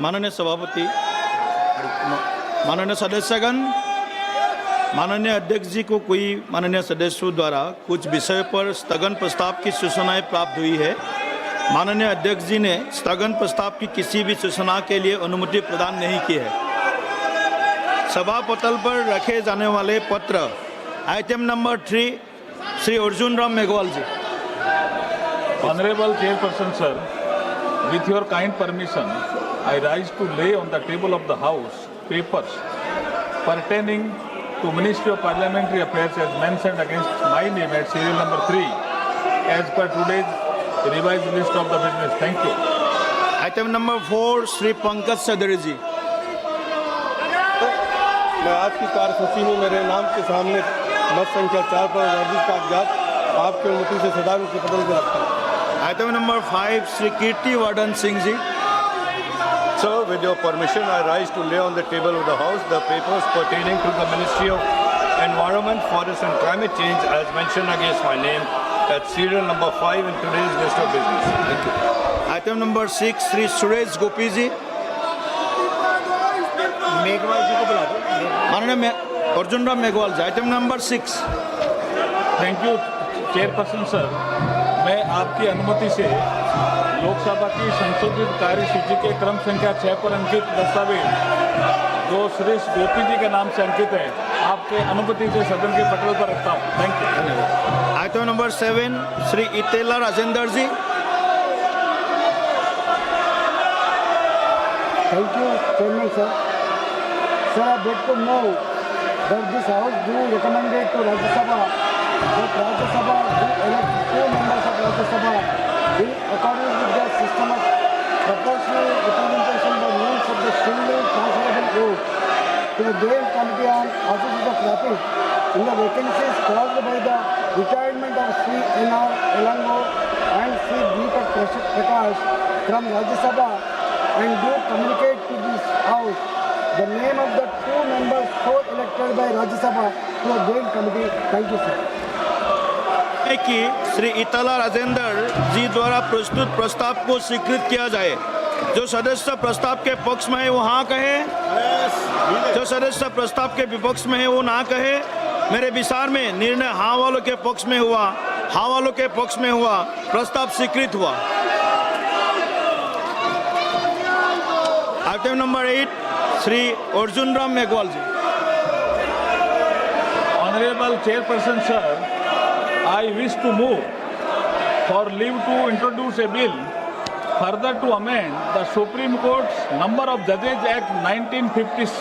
माननीय सभापति, माननीय सदस्यगण, माननीय अध्यक्ष जी को कोई माननीय सदस्यों द्वारा कुछ विषय पर स्थगन प्रस्ताव की सूचनाएं प्राप्त हुई है। माननीय अध्यक्ष जी ने स्थगन प्रस्ताव की किसी भी सूचना के लिए अनुमति प्रदान नहीं की है। सभा पटल पर रखे जाने वाले पत्र item number 3 Shri Arjun Ram Meghwal ji. Honorable Chairperson sir, with your kind permission, I rise to lay on the table of the House papers pertaining to Ministry of Parliamentary Affairs as mentioned against my name at serial number 3 as per today's revised list of the business. Thank you. Item number 4 Shri Pankaj सदरी जी। मैं आज की कार्यसूची में मेरे नाम के सामने मत संख्या 4 पर वर्जित कागजात आपकी अनुमति से सदन के पटल पर रखता हूँ। Item number 5 Shri Kirti Vardhan Singh ji. Sir, with your permission, I rise to lay on the table of the House the papers pertaining to the Ministry of Environment, Forest and Climate Change as mentioned against my name at serial number 5 in today's list of business. Thank you. Item number 6 Shri Suresh Gopi ji. Meghwal ji को बुला दो। माननीय Arjun Ram Meghwal ji. Item number 6। Thank you chairperson sir, मैं आपकी अनुमति से लोकसभा की संशोधित कार्यसूची के क्रम संख्या 6 पर अंकित दस्तावेज जो श्री गोपी जी के नाम से अंकित है आपके अनुमति से सदन के पटल पर रखता हूँ। Thank you. Item number 7 Shri Etela Rajender ji. Thank you, Chairman sir. Sir, I beg to know that this House do recommended to Rajya Sabha that Rajya Sabha do elect 2 members of Rajya Sabha in accordance with the system of proportional representation by means of the single transferable vote to the Joint Committee on Offices of Traffic in the vacancies caused by the retirement of Sri N.R. Elango and Sri Deepak Prakash from Rajya Sabha and do communicate to this House the name of the 2 members so elected by Rajya Sabha to a joint committee. Thank you, sir. कि श्री इतेला राजेंद्र जी द्वारा प्रस्तुत प्रस्ताव को स्वीकृत किया जाए। जो सदस्य प्रस्ताव के पक्ष में है वो हाँ कहे, जो सदस्य प्रस्ताव के विपक्ष में है वो ना कहे। मेरे विचार में निर्णय हाँ वालों के पक्ष में हुआ, हाँ वालों के पक्ष में हुआ, प्रस्ताव स्वीकृत हुआ। Item number 8 Shri Arjun Ram Meghwal ji. Honorable Chairperson sir, I wish to move for leave to introduce a bill further to amend the Supreme Court's Number of Judges Act 1956.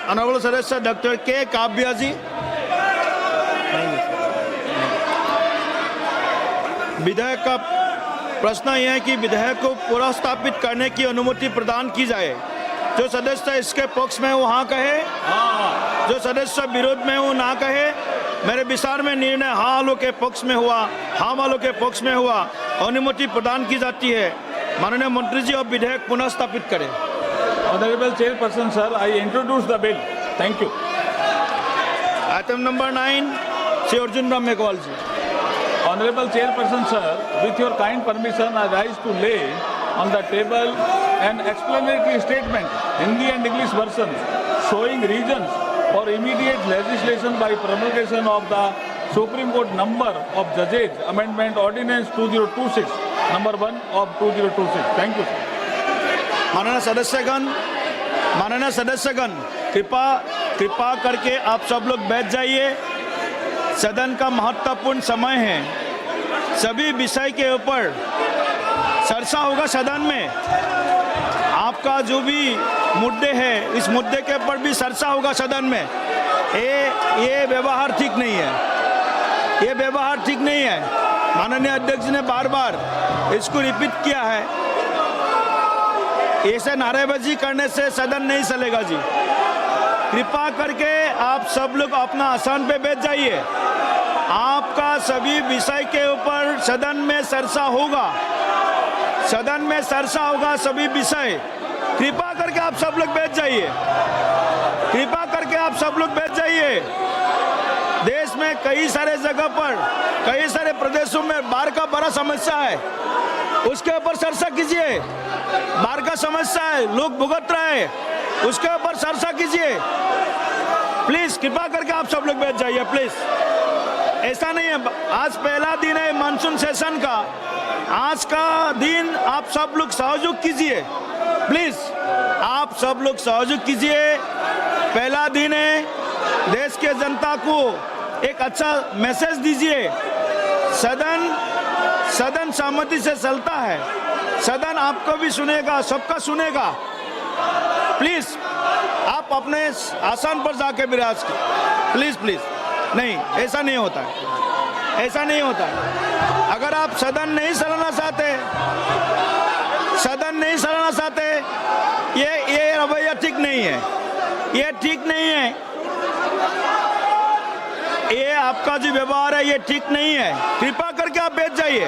Honourable सदस्य डॉक्टर के काव्या जी। विधेयक का प्रश्न यह है कि विधेयक को पुनर्स्थापित करने की अनुमति प्रदान की जाए। जो सदस्य इसके पक्ष में वो हाँ कहे, जो सदस्य विरोध में वो ना कहे। मेरे विचार में निर्णय हाँ वालों के पक्ष में हुआ, हाँ वालों के पक्ष में हुआ, अनुमति प्रदान की जाती है। माननीय मंत्री जी अब विधेयक पुनर्स्थापित करें। Honorable Chairperson sir, I introduce the bill. Thank you. Item number 9 Shri Arjun Ram Meghwal ji. Honorable Chairperson sir, with your kind permission, I rise to lay on the table an explanatory statement, Hindi and English versions, showing reasons for immediate legislation by promulgation of the Supreme Court Number of Judges Amendment Ordinance 2026, number 1 of 2026. Thank you. माननीय सदस्यगण, कृपा करके आप सब लोग बैठ जाइए। सदन का महत्वपूर्ण समय है। सभी विषय के ऊपर चर्चा होगा सदन में। आपका जो भी मुद्दे हैं इस मुद्दे के ऊपर भी चर्चा होगा सदन में। ये व्यवहार ठीक नहीं है, ये व्यवहार ठीक नहीं है। माननीय अध्यक्ष ने बार-बार इसको रिपीट किया है। ऐसे नारेबाजी करने से सदन नहीं चलेगा जी। कृपा करके आप सब लोग अपना आसन पे बैठ जाइए। आपका सभी विषय के ऊपर सदन में चर्चा होगा, सदन में चर्चा होगा सभी विषय। कृपा करके आप सब लोग बैठ जाइए, कृपा करके आप सब लोग बैठ जाइए। देश में कई सारे जगह पर, कई सारे प्रदेशों में बाढ़ का बड़ा समस्या है, उसके ऊपर चर्चा कीजिए। बाढ़ का समस्या है, लोग भुगत रहे हैं, उसके ऊपर चर्चा कीजिए। प्लीज कृपा करके आप सब लोग बैठ जाइए प्लीज। ऐसा नहीं है, आज पहला दिन है मानसून सेशन का, आज का दिन आप सब लोग सहयोग कीजिए प्लीज, आप सब लोग सहयोग कीजिए। पहला दिन है, देश के जनता को एक अच्छा मैसेज दीजिए। सदन सहमति से चलता है, सदन आपको भी सुनेगा, सबका सुनेगा। प्लीज आप अपने आसन पर जाके विराज प्लीज प्लीज। नहीं, ऐसा नहीं होता है, ऐसा नहीं होता है। अगर आप सदन नहीं चलाना चाहते, ये रवैया ठीक नहीं है, ये ठीक नहीं है, ये आपका जो व्यवहार है ये ठीक नहीं है। कृपा करके आप बैठ जाइए।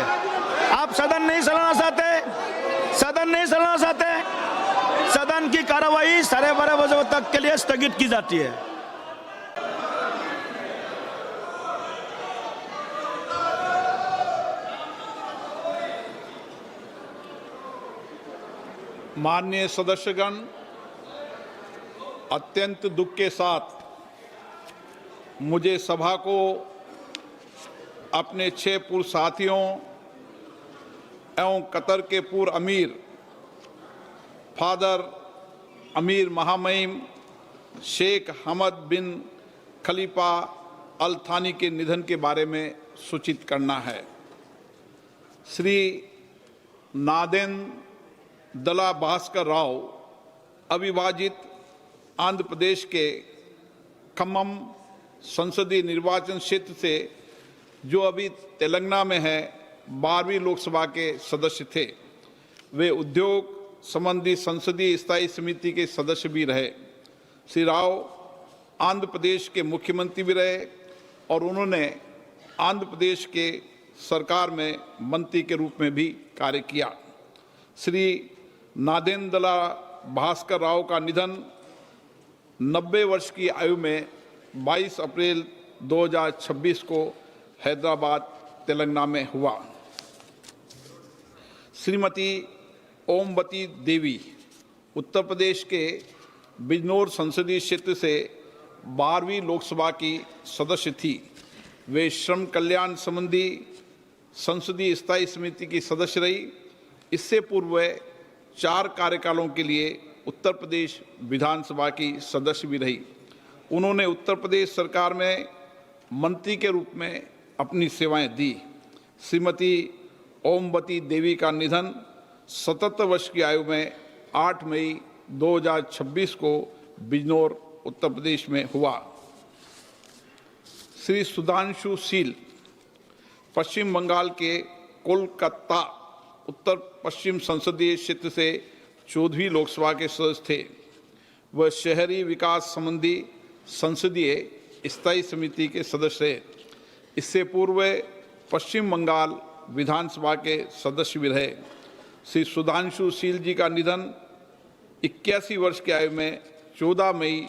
आप सदन नहीं चलाना चाहते, सदन की कार्रवाई 12:30 बजे तक के लिए स्थगित की जाती है। माननीय सदस्यगण, अत्यंत दुख के साथ मुझे सभा को अपने 6 पूर्व साथियों एवं कतर के पूर्व अमीर फादर अमीर महामहिम शेख हमद बिन खलीफा अल थानी के निधन के बारे में सूचित करना है। श्री नादेंद्र भास्कर राव अविभाजित आंध्र प्रदेश के खम्मम संसदीय निर्वाचन क्षेत्र से, जो अभी तेलंगाना में है, 12वीं लोकसभा के सदस्य थे। वे उद्योग संबंधी संसदीय स्थायी समिति के सदस्य भी रहे। श्री राव आंध्र प्रदेश के मुख्यमंत्री भी रहे और उन्होंने आंध्र प्रदेश के सरकार में मंत्री के रूप में भी कार्य किया। श्री नादेंद्र भास्कर राव का निधन 90 वर्ष की आयु में 22 अप्रैल 2026 को हैदराबाद, तेलंगाना में हुआ। श्रीमती ओमवती देवी उत्तर प्रदेश के बिजनौर संसदीय क्षेत्र से 12वीं लोकसभा की सदस्य थी। वे श्रम कल्याण संबंधी संसदीय स्थायी समिति की सदस्य रही। इससे पूर्व वे 4 कार्यकालों के लिए उत्तर प्रदेश विधानसभा की सदस्य भी रही। उन्होंने उत्तर प्रदेश सरकार में मंत्री के रूप में अपनी सेवाएं दी। श्रीमती ओमवती देवी का निधन 77 वर्ष की आयु में 8 मई 2026 को बिजनौर, उत्तर प्रदेश में हुआ। श्री सुधांशु शील पश्चिम बंगाल के कोलकाता उत्तर पश्चिम संसदीय क्षेत्र से 14वीं लोकसभा के सदस्य थे। वह शहरी विकास संबंधी संसदीय स्थायी समिति के सदस्य रहे। इससे पूर्व पश्चिम बंगाल विधानसभा के सदस्य भी रहे। श्री सुधांशु शील जी का निधन 81 वर्ष की आयु में 14 मई